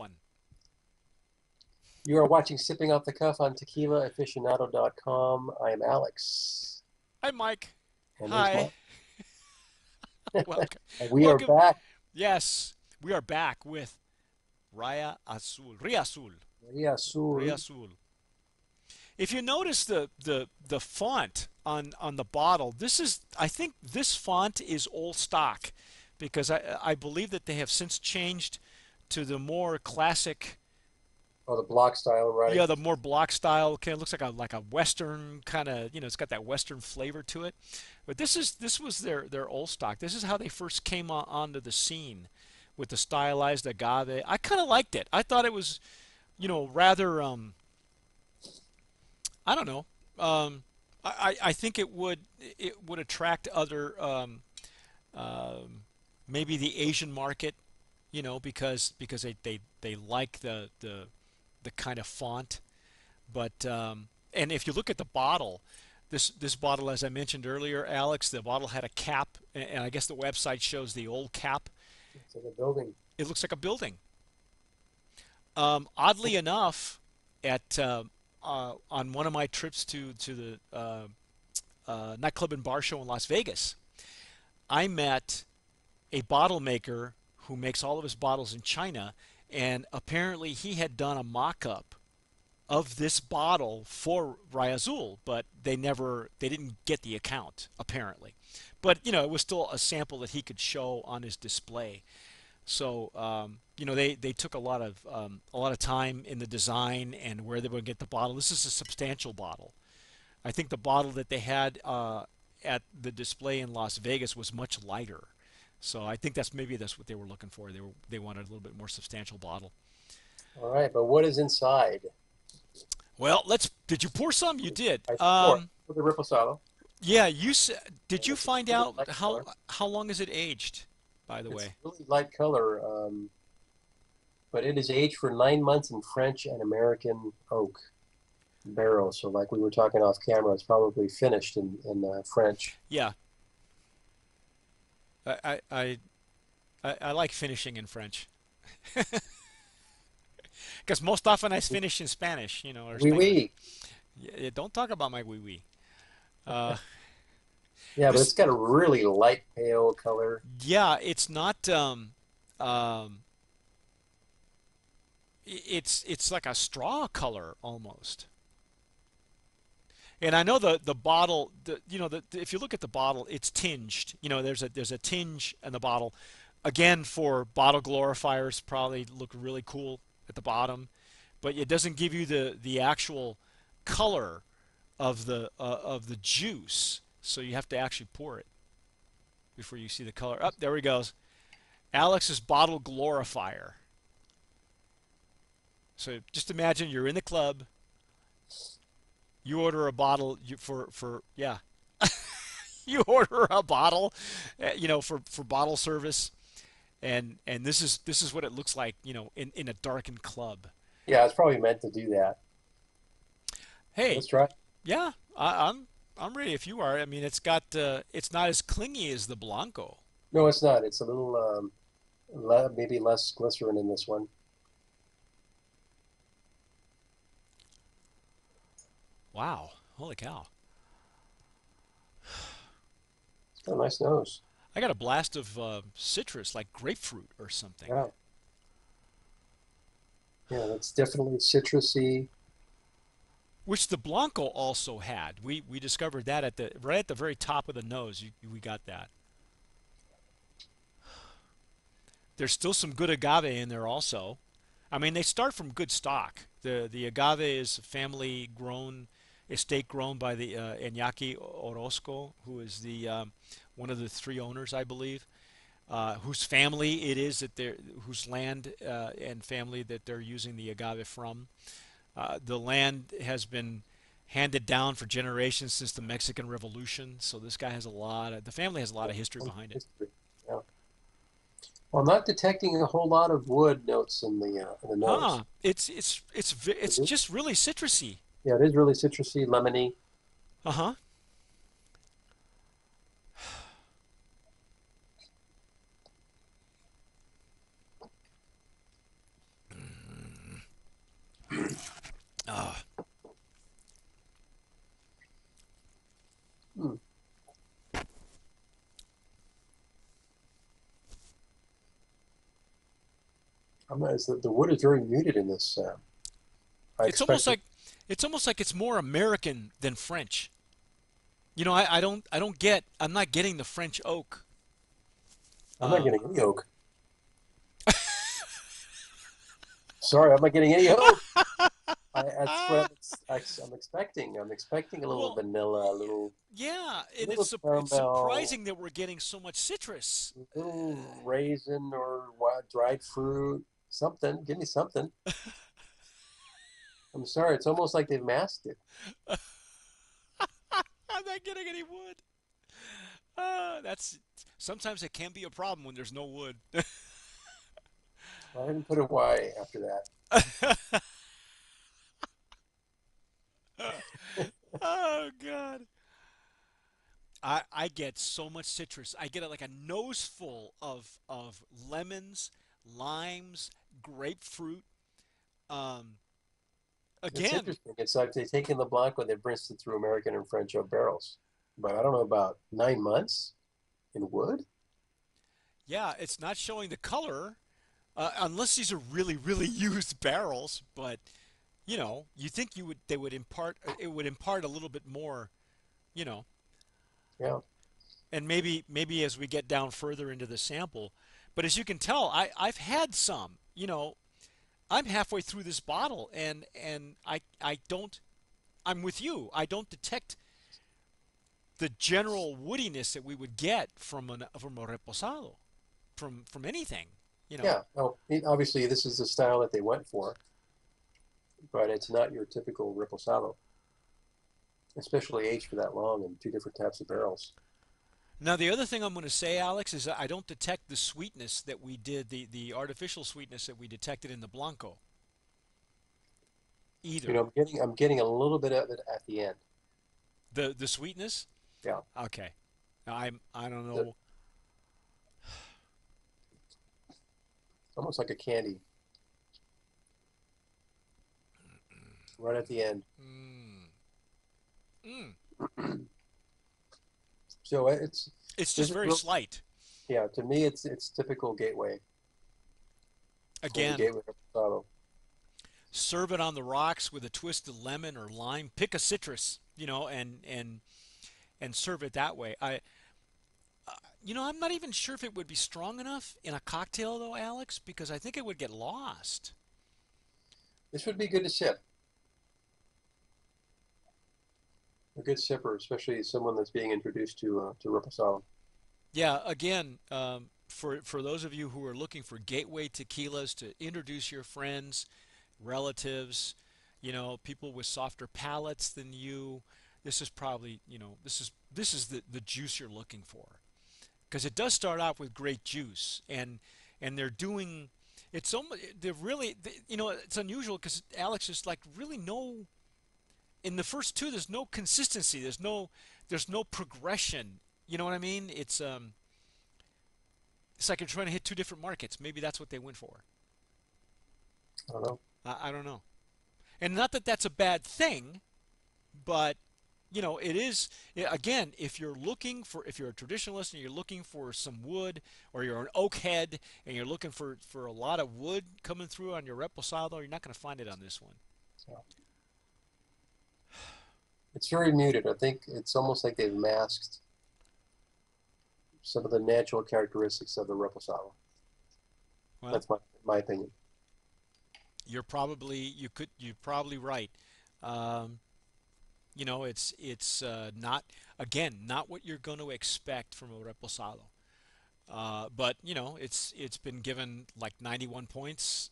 one. You are watching Sipping Off the Cuff on tequilaaficionado.com. I am Alex, Hi, Mike. and there's Hi. Mike. Welcome. And we are Welcome. back. Yes, we are back with Riazul. Riazul. Riazul. If you notice the font on the bottle, I think this font is old stock because I believe that they have since changed to the more classic. Oh, the block style writing. Yeah, the more block style kind of looks like a western kind of, it's got that western flavor to it. But this was their old stock. This is how they first came onto the scene with the stylized agave. I kind of liked it. I thought it was, rather I don't know. I think it would attract other um, maybe the Asian market, because they like the kind of font. But and if you look at the bottle, this bottle, as I mentioned earlier, Alex, the bottle had a cap, and I guess the website shows the old cap. It's like a building. It looks like a building. Oddly enough, at on one of my trips to the nightclub and bar show in Las Vegas, I met a bottle maker who makes all of his bottles in China, and apparently he had done a mock-up of this bottle for Riazul, but they didn't get the account apparently. But it was still a sample that he could show on his display. So they took a lot of time in the design and where they would get the bottle. This is a substantial bottle. I think the bottle that they had at the display in Las Vegas was much lighter. So I think that's what they were looking for. They wanted a little bit more substantial bottle. All right, but what is inside? Well, did you pour some? You did. I support for the Reposado. Yeah, did And you it's a find really out light how color. how long is it aged, by the It's way? a really light color, but it is aged for 9 months in French and American oak barrels. So, like we were talking off camera, it's probably finished in French. Yeah, I I I, I like finishing in French because most often I finish in Spanish, or Oui, Spanglish. oui. Yeah, don't talk about my wee wee. Uh, Yeah, but it's this got a really light pale color. yeah, it's not it's like a straw color almost. And I know the bottle, if you look at the bottle, it's tinged. There's a tinge in the bottle. Again, for bottle glorifiers, probably look really cool at the bottom, but it doesn't give you the actual color of the juice. So you have to actually pour it before you see the color. Up there he goes. Alex's bottle glorifier. So just imagine you're in the club. You order a bottle for yeah. You order a bottle, for bottle service, and this is what it looks like, in a darkened club. Yeah, it's probably meant to do that. Hey, Let's try. yeah, I'm ready if you are. I mean, it's not as clingy as the Blanco. No, it's not. It's a little maybe less glycerin in this one. Wow, holy cow! It's got a nice nose. I got a blast of citrus, like grapefruit or something. Yeah, yeah, that's definitely citrusy. Which the Blanco also had. We discovered that right at the very top of the nose. We got that. There's still some good agave in there also. I mean, they start from good stock. The agave is family grown, estate grown by the Iñaki Orozco, who is the one of the three owners, I believe, whose family it is whose land and family that they're using the agave from. The land has been handed down for generations since the Mexican Revolution, so this guy has the family has a lot of history behind it. History. Yeah. Well, I'm not detecting a whole lot of wood notes in the nose. Huh? It's Is it? just really citrusy. Yeah, it is really citrusy, lemony. Uh huh. Uh, Hmm. I'm not, the wood is very muted in this. I it's almost expected. like it's almost like it's more American than French. You know, I don't get I'm not getting the French oak. I'm not Um, getting any oak. Sorry, I'm not getting any oak. That's what I'm expecting. I'm expecting a little well, vanilla, yeah, a and little it's caramel, surprising that we're getting so much citrus. a little raisin or dried fruit, something. Give me something. I'm sorry. It's almost like they've masked it. I'm not getting any wood. That's sometimes it can be a problem when there's no wood. I didn't put a Y after that. Oh God. I get so much citrus. I get like a nose full of lemons, limes, grapefruit. Um, It's again, interesting. It's like they've taken the Blanco and they've rinsed it through American and French oak barrels. But I don't know about 9 months in wood. yeah, it's not showing the color unless these are really, really used barrels. But you know, you think you would they would impart it would impart a little bit more, you know, Yeah. and maybe as we get down further into the sample. But as you can tell, I've had some. You know, I'm halfway through this bottle, and I don't. I'm with you. I don't detect the general woodiness that we would get from a reposado, from anything. You know. Yeah. Oh, obviously, this is the style that they went for, but it's not your typical Reposado, especially aged for that long in two different types of barrels. Now the other thing I'm going to say, Alex, is that I don't detect the sweetness that we did, the artificial sweetness that we detected in the blanco either. I'm getting a little bit of it at the end. The sweetness. Yeah. Okay. I don't The, know. almost like a candy right at the end. Mm, mm. So it's It's this just is very real. slight. Yeah, to me, it's typical gateway for the Again, gateway Reposado. serve it on the rocks with a twist of lemon or lime. Pick a citrus, you know, and serve it that way. I'm not even sure if it would be strong enough in a cocktail though, Alex, because I think it would get lost. This would be good to sip. A good sipper, especially someone that's being introduced to Reposado. Yeah, again, for those of you who are looking for gateway tequilas to introduce your friends, relatives, people with softer palates than you, this is probably, this is the juice you're looking for. Because it does start off with great juice, and they're doing it's almost they're really it's unusual because Alex is like really no in the first two there's no consistency, there's no progression. You know what I mean? It's like you're trying to hit two different markets. Maybe that's what they went for. I don't know. I don't know. And not that that's a bad thing, but it is again, if you're a traditionalist and you're looking for some wood, or you're an oak head and you're looking for a lot of wood coming through on your reposado, you're not going to find it on this one. So it's very muted. I think it's almost like they've masked some of the natural characteristics of the Reposado. Well, That's my opinion. you're probably right. Um, it's not, again, not what you're going to expect from a reposado. But it's been given like 91 points.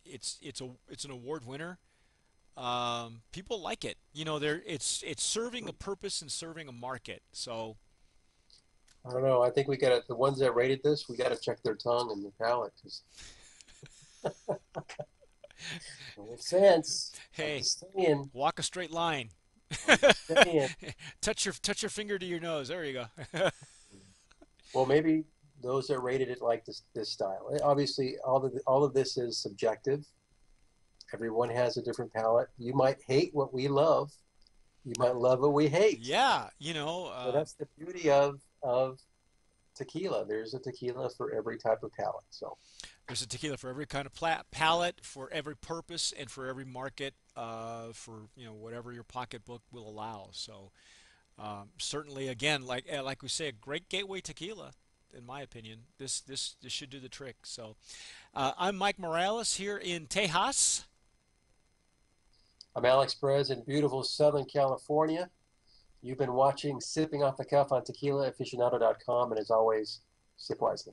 It's an award winner. People like it. It's serving a purpose and serving a market. So I don't know. I think we got to, the ones that rated this, we got to check their tongue and their palate because no offense. I'm hey, just saying. walk a straight line. I'm just saying. touch your finger to your nose. There you go. Well, maybe those that rated it like this style. Obviously, all of this is subjective. Everyone has a different palate. You might hate what we love. You might love what we hate. Yeah, So that's the beauty of tequila. There's a tequila for every type of palate. So there's a tequila for every kind of palate, for every purpose, and for every market, for whatever your pocketbook will allow. So certainly, again, like we say, a great gateway tequila, in my opinion. This should do the trick. So I'm Mike Morales here in Tejas. I'm Alex Perez in beautiful Southern California. You've been watching Sipping Off the Cuff on tequilaaficionado.com, and as always, sip wisely.